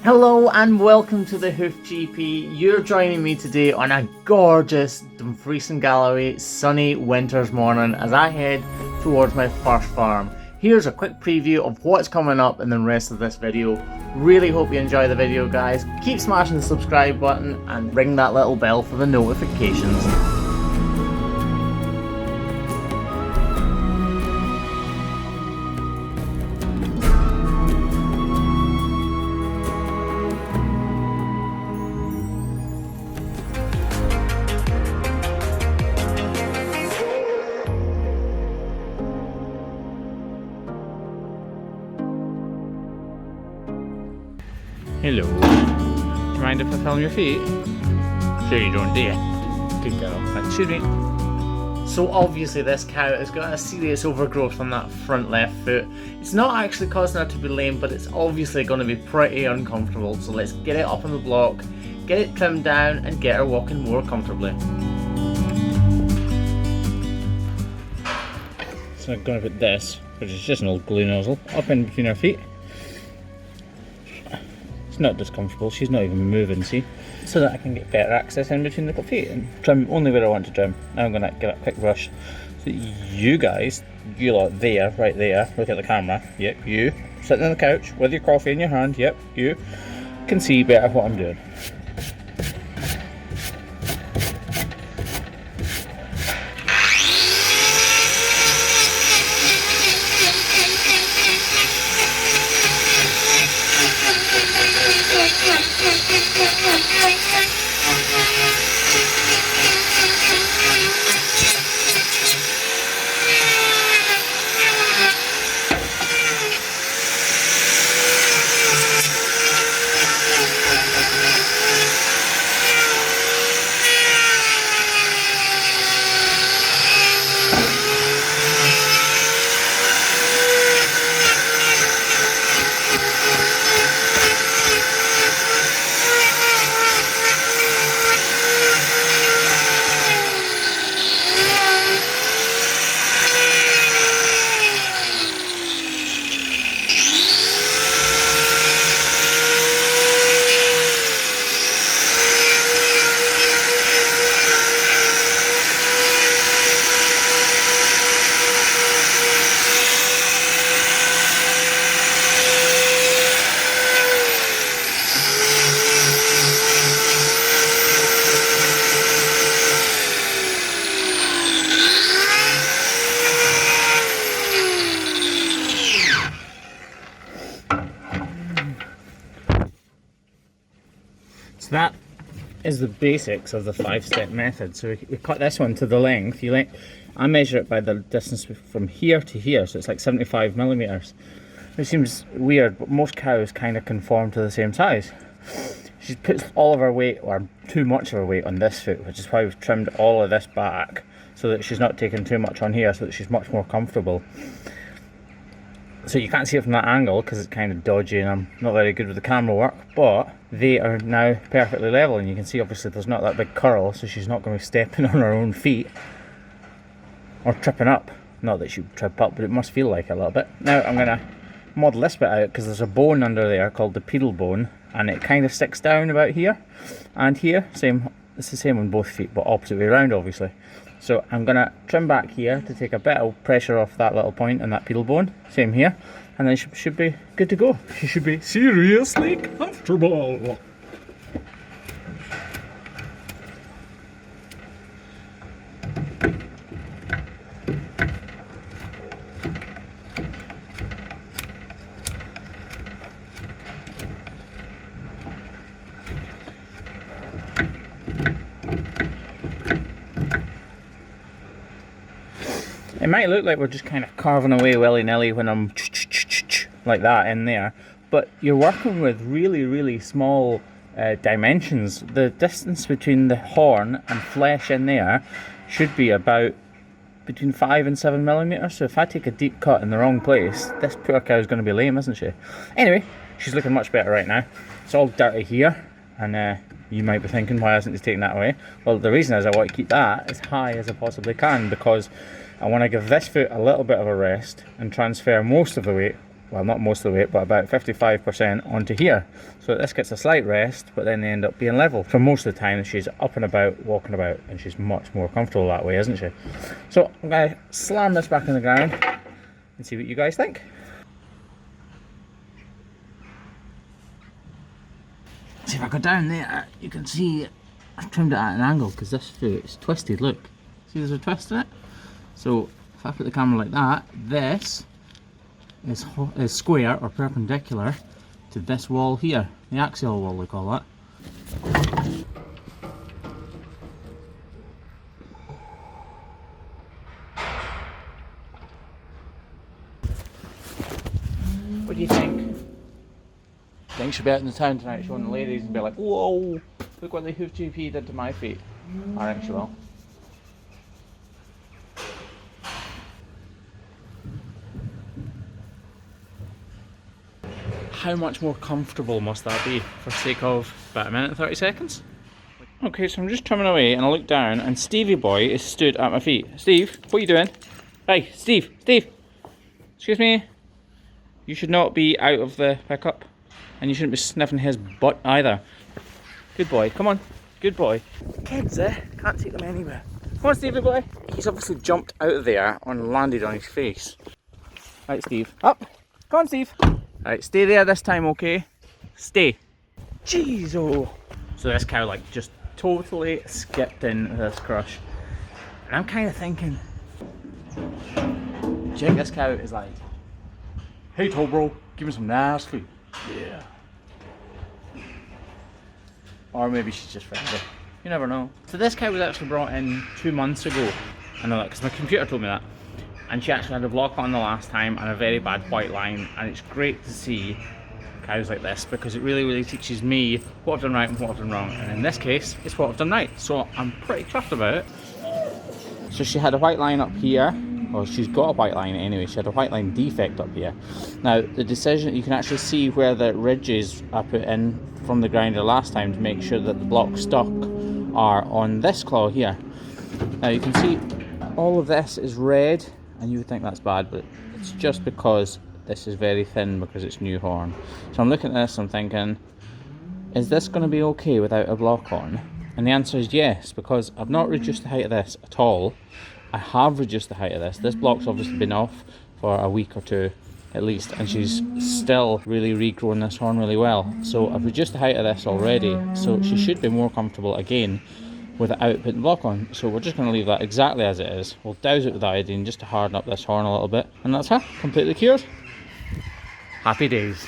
Hello and welcome to the Hoof GP. You're joining me today on a gorgeous Dumfries and Galloway sunny winter's morning as I head towards my first farm. Here's a quick preview of what's coming up in the rest of this video. Really hope you enjoy the video, guys. Keep smashing the subscribe button and ring that little bell for the notifications. Hello. Do you mind if I film your feet? Sure you don't, do you? Good girl. Right, excuse me. So obviously this cow has got a serious overgrowth on that front left foot. It's not actually causing her to be lame, but it's obviously going to be pretty uncomfortable. So let's get it up on the block, get it trimmed down and get her walking more comfortably. So I'm going to put this, which is just an old glue nozzle, up in between her feet. It's not discomfortable, she's not even moving, see? So that I can get better access in between the feet and trim only where I want to trim. Now I'm going to get a quick brush so that you guys, you lot there, right there, look at the camera, yep, you, sitting on the couch with your coffee in your hand, yep, you, can see better what I'm doing. So that is the basics of the 5-step method. So we cut this one to the length. I measure it by the distance from here to here, so it's like 75 millimeters. It seems weird, but most cows kind of conform to the same size. She puts all of her weight, or too much of her weight, on this foot, which is why we've trimmed all of this back, so that she's not taking too much on here, so that she's much more comfortable. So you can't see it from that angle because it's kind of dodgy and I'm not very good with the camera work, but they are now perfectly level, and you can see obviously there's not that big curl, so she's not going to be stepping on her own feet or tripping up. Not that she would trip up, but it must feel like it a little bit. Now I'm going to model this bit out because there's a bone under there called the pedal bone, and it kind of sticks down about here and here. It's the same on both feet, but opposite way around obviously. So I'm going to trim back here to take a bit of pressure off that little point and that pedal bone. Same here. And then she should be good to go. She should be seriously comfortable. It might look like we're just kind of carving away willy-nilly when I'm like that in there, but you're working with really, really small dimensions. The distance between the horn and flesh in there should be about between 5 and 7 millimeters. So if I take a deep cut in the wrong place, this poor cow is going to be lame, isn't she? Anyway, she's looking much better right now. It's all dirty here, and you might be thinking, why hasn't he taken that away? Well, the reason is I want to keep that as high as I possibly can, because I want to give this foot a little bit of a rest and transfer most of the weight well, not most of the weight, but about 55% onto here. So this gets a slight rest, but then they end up being level. For most of the time, she's up and about, walking about, and she's much more comfortable that way, isn't she? So I'm going to slam this back in the ground and see what you guys think. See, if I go down there, you can see I've trimmed it at an angle because this foot is twisted. Look, see there's a twist in it? So if I put the camera like that, this is square or perpendicular to this wall here, the axial wall we call that. What do you think? I think she'll be out in the town tonight showing the ladies and be like, whoa, look what the Hoof GP did to my feet. I think she will. How much more comfortable must that be for sake of about a minute and 30 seconds? Okay, so I'm just trimming away and I look down and Stevie boy is stood at my feet. Steve, what are you doing? Hey, Steve, excuse me. You should not be out of the pickup and you shouldn't be sniffing his butt either. Good boy, come on, good boy. Kids, can't take them anywhere. Come on, Stevie boy. He's obviously jumped out of there and landed on his face. Right, Steve, up. Come on, Steve. Right, stay there this time, okay? Stay. Jeez, oh. So this cow like just totally skipped in this crush. And I'm kind of thinking, do you think this cow is like, hey tall bro, give me some nice food. Yeah. Or maybe she's just friendly. You never know. So this cow was actually brought in 2 months ago. I know that because my computer told me that. And she actually had a block on the last time and a very bad white line, and it's great to see cows like this because it really teaches me what I've done right and what I've done wrong, and in this case it's what I've done right, so I'm pretty chuffed about it. So she had a white line up here, well she's got a white line anyway, she had a white line defect up here. Now the decision, you can actually see where the ridges I put in from the grinder last time to make sure that the blocks stuck are on this claw here. Now you can see all of this is red. And you would think that's bad, but it's just because this is very thin because it's new horn. So I'm looking at this, I'm thinking, is this going to be okay without a block on? And the answer is yes, because I've not reduced the height of this at all. I have reduced the height of this. This block's obviously been off for a week or two at least, and she's still really regrowing this horn really well. So I've reduced the height of this already, so she should be more comfortable again without putting the block on. So we're just going to leave that exactly as it is. We'll douse it with iodine just to harden up this horn a little bit, and that's her, completely cured. Happy days.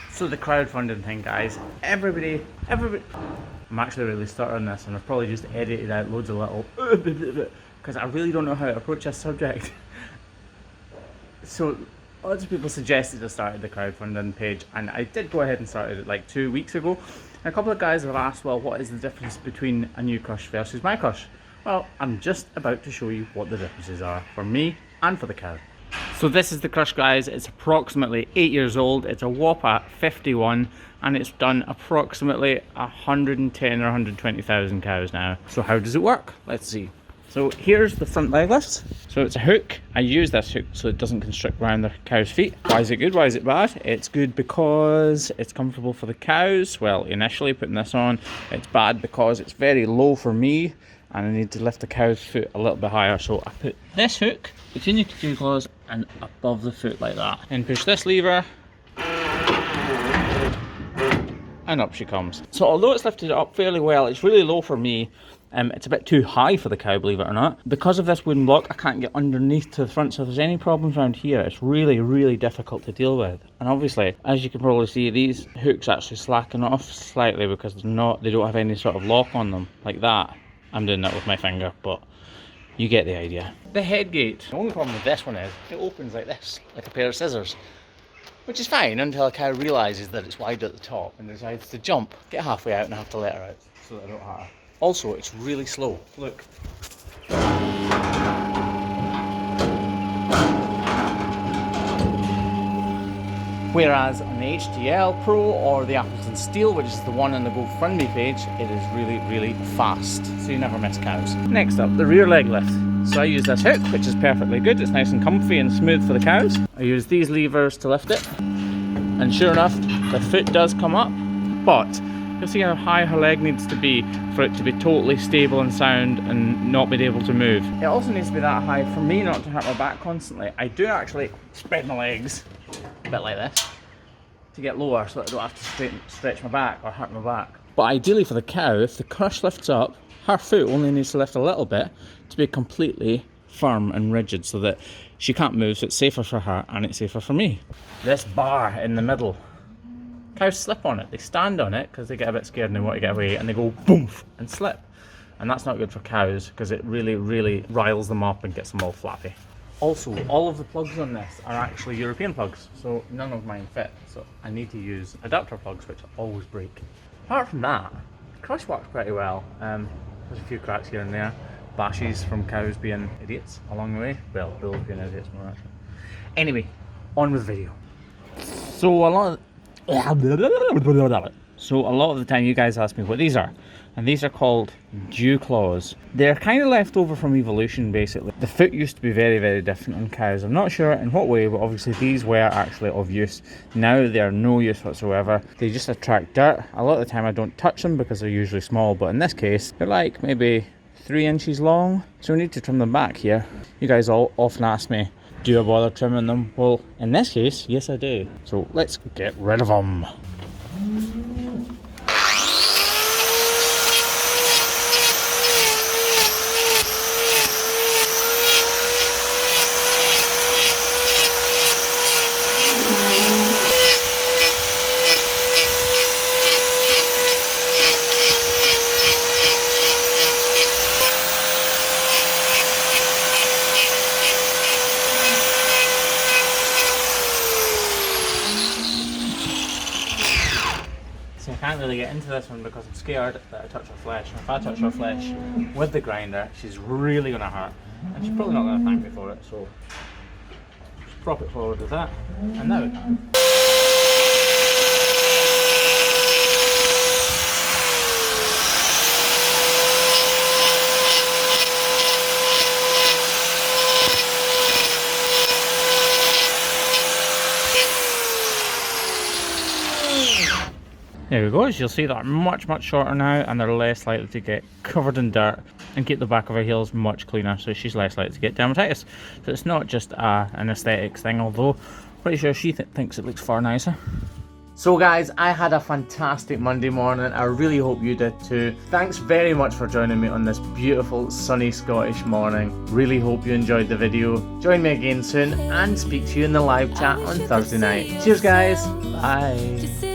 So the crowdfunding thing, guys, everybody, I'm actually really stuttering this, and I've probably just edited out loads of little because I really don't know how to approach this subject. So lots of people suggested I started the crowdfunding page, and I did go ahead and started it like 2 weeks ago. And a couple of guys have asked, well, what is the difference between a new crush versus my crush? Well, I'm just about to show you what the differences are for me and for the cow. So this is the crush, guys. It's approximately 8 years old. It's a Whopper 51, and it's done approximately 110 or 120,000 cows now. So how does it work? Let's see. So here's the front leg lift. So it's a hook. I use this hook so it doesn't constrict around the cow's feet. Why is it good? Why is it bad? It's good because it's comfortable for the cows. Well, initially putting this on, it's bad because it's very low for me and I need to lift the cow's foot a little bit higher. So I put this hook between the dewclaws and above the foot like that. And push this lever and up she comes. So although it's lifted it up fairly well, it's really low for me. It's a bit too high for the cow, believe it or not. Because of this wooden block, I can't get underneath to the front, so if there's any problems around here, it's really difficult to deal with. And obviously, as you can probably see, these hooks actually slacken off slightly because they don't have any sort of lock on them, like that. I'm doing that with my finger, but you get the idea. The head gate. The only problem with this one is, it opens like this, like a pair of scissors. Which is fine until a cow realises that it's wide at the top and decides to jump, get halfway out and I have to let her out so that I don't hurt her. Also, it's really slow. Look. Whereas on the HDL Pro or the Appleton Steel, which is the one on the GoFundMe page, it is really fast. So you never miss cows. Next up, the rear leg lift. So I use this hook, which is perfectly good. It's nice and comfy and smooth for the cows. I use these levers to lift it, and sure enough, the foot does come up, but you'll see how high her leg needs to be for it to be totally stable and sound and not be able to move. It also needs to be that high for me not to hurt my back constantly. I do actually spread my legs a bit like this to get lower so that I don't have to stretch my back or hurt my back. But ideally for the cow, if the crush lifts up, her foot only needs to lift a little bit to be completely firm and rigid so that she can't move, so it's safer for her and it's safer for me. This bar in the middle, cows slip on it. They stand on it because they get a bit scared and they want to get away, and they go boom and slip. And that's not good for cows because it really, really riles them up and gets them all flappy. Also, all of the plugs on this are actually European plugs, so none of mine fit. So I need to use adapter plugs, which always break. Apart from that, the crush works pretty well. There's a few cracks here and there. Bashes from cows being idiots along the way. Well, bulls being idiots more actually. Anyway, on with the video. So a lot of the time you guys ask me what these are, and these are called dewclaws. They're kind of left over from evolution basically. The foot used to be very, very different on cows. I'm not sure in what way, but obviously these were actually of use. Now they are no use whatsoever. They just attract dirt. A lot of the time I don't touch them because they're usually small, but in this case they're like maybe 3 inches long, so we need to trim them back here. You guys all often ask me, do I bother trimming them? Well, in this case, yes I do. So let's get rid of them. So I can't really get into this one because I'm scared that I touch her flesh. And if I touch her flesh with the grinder, she's really going to hurt. And she's probably not going to thank me for it, so just prop it forward with that. And now we can. There we go, as you'll see they're much shorter now and they're less likely to get covered in dirt and keep the back of her heels much cleaner, so she's less likely to get dermatitis. So it's not just an aesthetics thing, although pretty sure she thinks it looks far nicer. So guys, I had a fantastic Monday morning. I really hope you did too. Thanks very much for joining me on this beautiful sunny Scottish morning. Really hope you enjoyed the video. Join me again soon and speak to you in the live chat on Thursday night. Cheers guys, bye.